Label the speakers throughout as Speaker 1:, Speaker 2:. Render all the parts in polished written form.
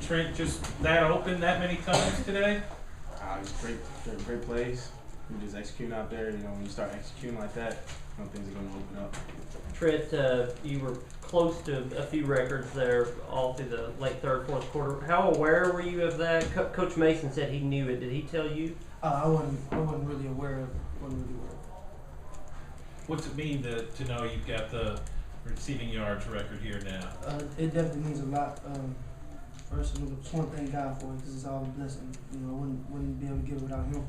Speaker 1: Trent just that open that many times today?
Speaker 2: It's great plays. We just executing out there. You know, when you start executing like that, you know, things are going to open up.
Speaker 3: Trent, you were close to a few records there all through the late third, fourth quarter. How aware were you of that? Coach Mason said he knew it. Did he tell you?
Speaker 4: I wasn't really aware of.
Speaker 1: What's it mean to know you've got the receiving yards record here now?
Speaker 4: It definitely means a lot. First, I just want to thank God for it because it's all a blessing. You know, I wouldn't be able to get it without Him.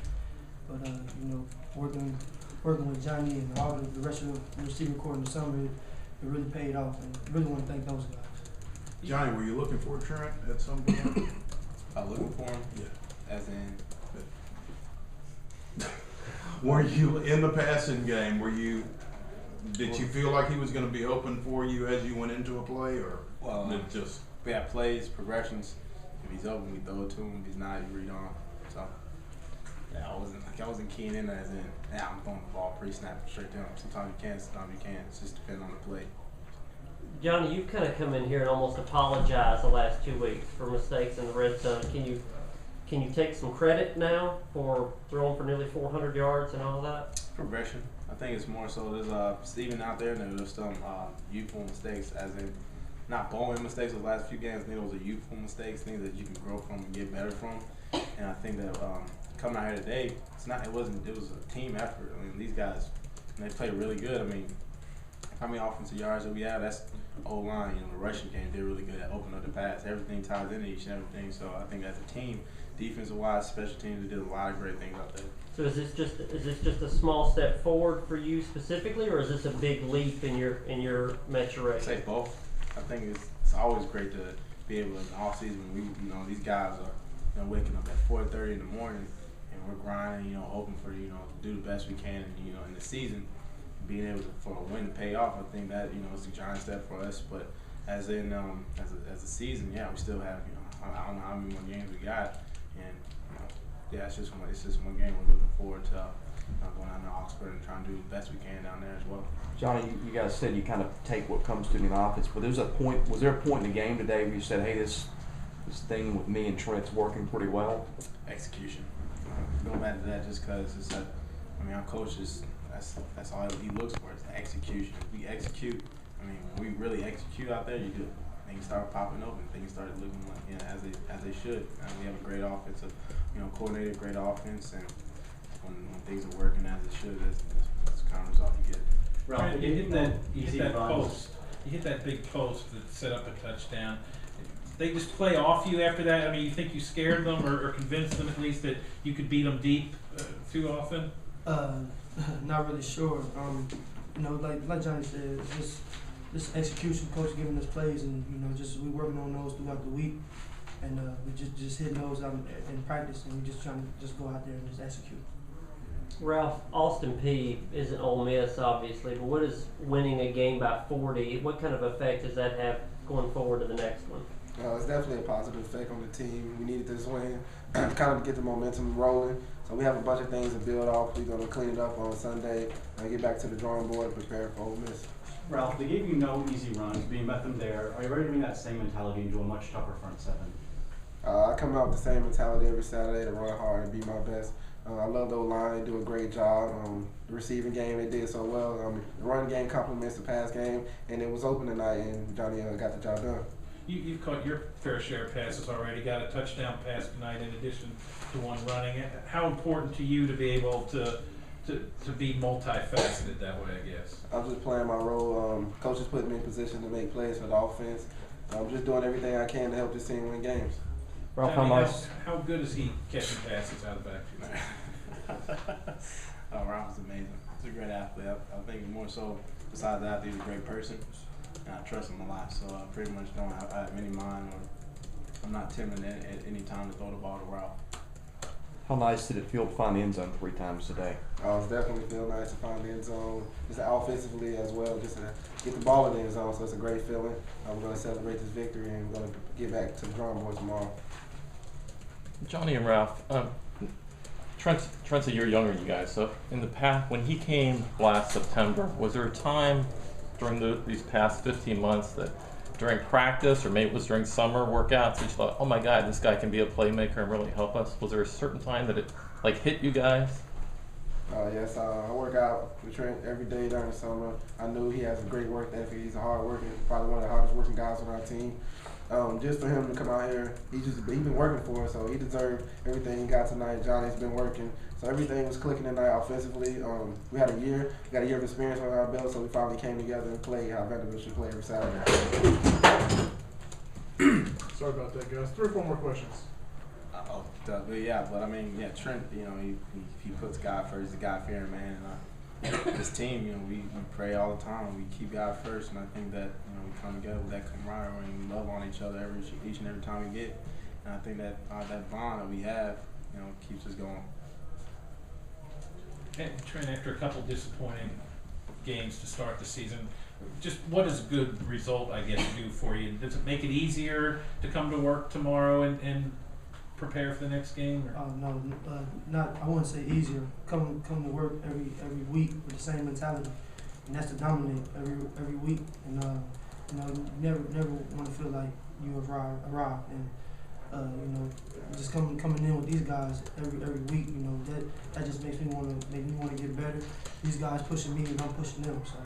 Speaker 4: But you know, working with Johnny and all the rest of the receiving corps in the summer, it really paid off, and I really want to thank those guys.
Speaker 5: Johnny, were you looking for Trent at some point?
Speaker 2: Looking for him?
Speaker 5: Yeah.
Speaker 2: As in?
Speaker 5: Were you in the passing game? Did you feel like he was going to be open for you as you went into a play, or it just?
Speaker 2: We have plays, progressions. If he's open, we throw it to him. If he's not, you read on. So yeah, I wasn't keying in as in, yeah, I'm throwing the ball pre-snap straight to him. Sometimes you can, sometimes you can't. It's just depending on the play.
Speaker 3: Johnny, you've kind of come in here and almost apologized the last 2 weeks for mistakes in the red zone. Can you take some credit now for throwing for nearly 400 yards and all that?
Speaker 2: Progression. I think it's more so there's even out there there's some youthful mistakes, as in not bowling mistakes of the last few games. I think those are youthful mistakes, things that you can grow from and get better from. And I think that coming out here today, it was a team effort. I mean, these guys, they played really good. I mean, how many offensive yards that we have? That's O-line. You know, the rushing game, they're really good at opening up the pass. Everything ties into each and everything. So I think as a team, defensive-wise, special teams, we did a lot of great things out there.
Speaker 3: So is this just a small step forward for you specifically, or is this a big leap in your maturation?
Speaker 2: I'd say both. I think it's always great to be able to, in the off season, these guys are waking up at 4:30 in the morning and we're grinding, hoping for to do the best we can, and in the season, being able for a win to pay off. I think that it's a giant step for us. But as in as a season, yeah, we still have I don't know how many more games we got, and yeah, it's just one game we're looking forward to. Going down to Oxford and trying to do the best we can down there as well.
Speaker 6: Johnny, you guys said you kind of take what comes to you in offense, but was there a point in the game today where you said, hey, this thing with me and Trent's working pretty well?
Speaker 2: Execution. Going back to that, just because it's our coach that's all he looks for is the execution. If we execute, when we really execute out there, you do. Things start popping open. Things started looking like as they should. We have a great offensive, coordinated, great offense, and when things are working as it should, that's the kind of result you get.
Speaker 1: Ralph, you hit that post. You hit that big post that set up a touchdown. They just play off you after that? You think you scared them or convinced them at least that you could beat them deep too often?
Speaker 4: Not really sure. Like Johnny said, it's just execution. Coach giving us plays, and just we working on those throughout the week, and we just hitting those out in practice, and we just trying to just go out there and just execute.
Speaker 3: Ralph, Austin Peay isn't Ole Miss, obviously, but what is winning a game by 40? What kind of effect does that have going forward to the next one?
Speaker 7: It's definitely a positive effect on the team. We needed this win kind of get the momentum rolling. So we have a bunch of things to build off. We're going to clean it up on Sunday and get back to the drawing board and prepare for Ole Miss.
Speaker 8: Ralph, they gave you no easy runs, but you met them there. Are you ready to bring that same mentality into a much tougher front seven?
Speaker 7: I come out with the same mentality every Saturday to run hard and be my best. I love the O-line. They do a great job. The receiving game, they did so well. The run game complements the pass game, and it was open tonight, and Johnny got the job done.
Speaker 1: You've caught your fair share of passes already, got a touchdown pass tonight in addition to one running. How important to you to be able to be multifaceted that way, I guess?
Speaker 7: I'm just playing my role. Coach is putting me in position to make plays for the offense. I'm just doing everything I can to help this team win games.
Speaker 6: Ralph,
Speaker 1: how good is he catching passes out of the backfield?
Speaker 2: Ralph's amazing. He's a great athlete. I think more so, besides that, he's a great person. And I trust him a lot, so I pretty much don't have any mind, or I'm not timid at any time to throw the ball to Ralph.
Speaker 6: How nice did it feel to find the end zone 3 times today?
Speaker 7: It's definitely feel nice to find the end zone, just offensively as well, just to get the ball in the end zone. So it's a great feeling. We're going to celebrate this victory, and we're going to get back to the drawing board tomorrow.
Speaker 9: Johnny and Ralph, Trent's a year younger than you guys. So in the past, when he came last September, was there a time during these past 15 months that during practice or maybe it was during summer workouts that you thought, oh my God, this guy can be a playmaker and really help us? Was there a certain time that it like hit you guys?
Speaker 7: Yes, I work out with Trent every day during the summer. I knew he has a great work ethic. He's a hard working, probably one of the hardest working guys on our team. Just for him to come out here, he been working for us, so he deserved everything he got tonight. Johnny's been working, so everything was clicking tonight offensively. We got a year of experience on our belt, so we finally came together and played how Vanderbilt should play every Saturday.
Speaker 10: Sorry about that, guys. 3 or 4 more questions.
Speaker 2: But I mean, Trent, he puts God first. He's a God-fearing man, and this team, we pray all the time. We keep God first, and I think that we come together with that camaraderie and we love on each other each and every time we get, and I think that that bond that we have, keeps us going.
Speaker 1: And Trent, after a couple disappointing games to start the season, just what does a good result, I guess, do for you? Does it make it easier to come to work tomorrow and prepare for the next game? Or?
Speaker 4: No, not. I wouldn't say easier. Come to work every week with the same mentality, and that's to dominate every week. And never want to feel like you arrived. And just coming in with these guys every week. That just makes me want to get better. These guys pushing me and I'm pushing them. So.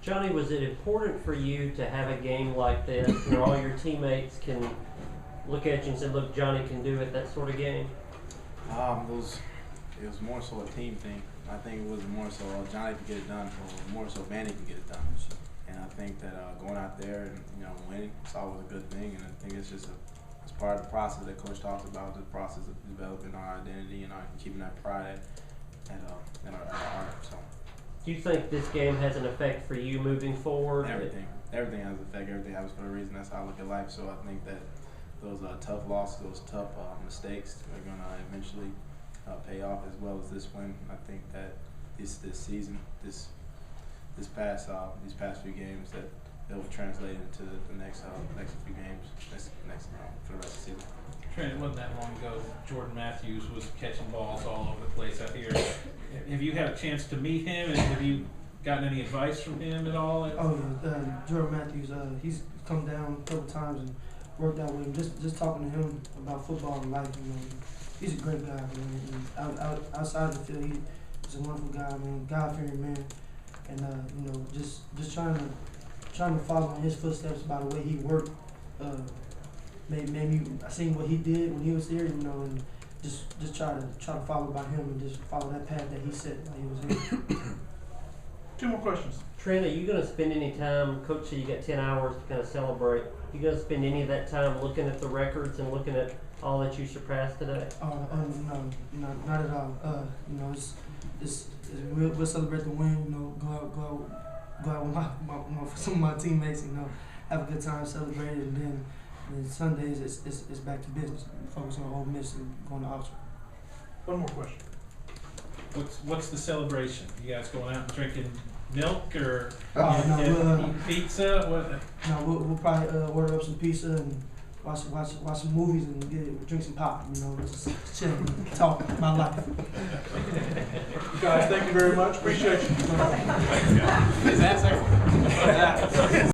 Speaker 3: Johnny, was it important for you to have a game like this where all your teammates can look at you and say, look, Johnny can do it, that sort of game?
Speaker 2: It was more so a team thing. I think it was more so Johnny could get it done, or more so Vandy can get it done. And I think that going out there and winning, it's always a good thing. And I think it's just it's part of the process that Coach talks about, the process of developing our identity and keeping that pride at our heart. So.
Speaker 3: Do you think this game has an effect for you moving forward?
Speaker 2: Everything has an effect. Everything happens for a reason. That's how I look at life. So I think that those tough losses, those tough mistakes are going to eventually pay off, as well as this win. I think that this season, these past few games, that it will translate into the next few games, next for the rest of the season.
Speaker 1: Trent, it wasn't that long ago Jordan Matthews was catching balls all over the place out here. Have you had a chance to meet him, and have you gotten any advice from him at all?
Speaker 4: Jordan Matthews, he's come down a couple times and worked out with him. Just talking to him about football and life. He's a great guy, man. And outside the field, he's a wonderful guy, man. God-fearing man, and just trying to follow in his footsteps by the way he worked. Maybe I seen what he did when he was here, and just try to follow by him and just follow that path that he set while he was here.
Speaker 10: 2 more questions.
Speaker 3: Trent, are you going to spend any time, Coach said you got 10 hours to kind of celebrate, you going to spend any of that time looking at the records and looking at all that you surpassed today?
Speaker 4: No, not at all. We'll celebrate the win, go out with some of my teammates, have a good time, celebrate it, and then Sundays it's back to business. Focus on Ole Miss and going to Oxford.
Speaker 10: 1 more question.
Speaker 1: What's the celebration? You guys going out and drinking milk or
Speaker 4: eating
Speaker 1: pizza? What?
Speaker 4: No, we'll probably order up some pizza and watch some movies and drink some pop. Just chill and talk about life.
Speaker 10: Guys, thank you very much. Appreciate you.
Speaker 2: Is that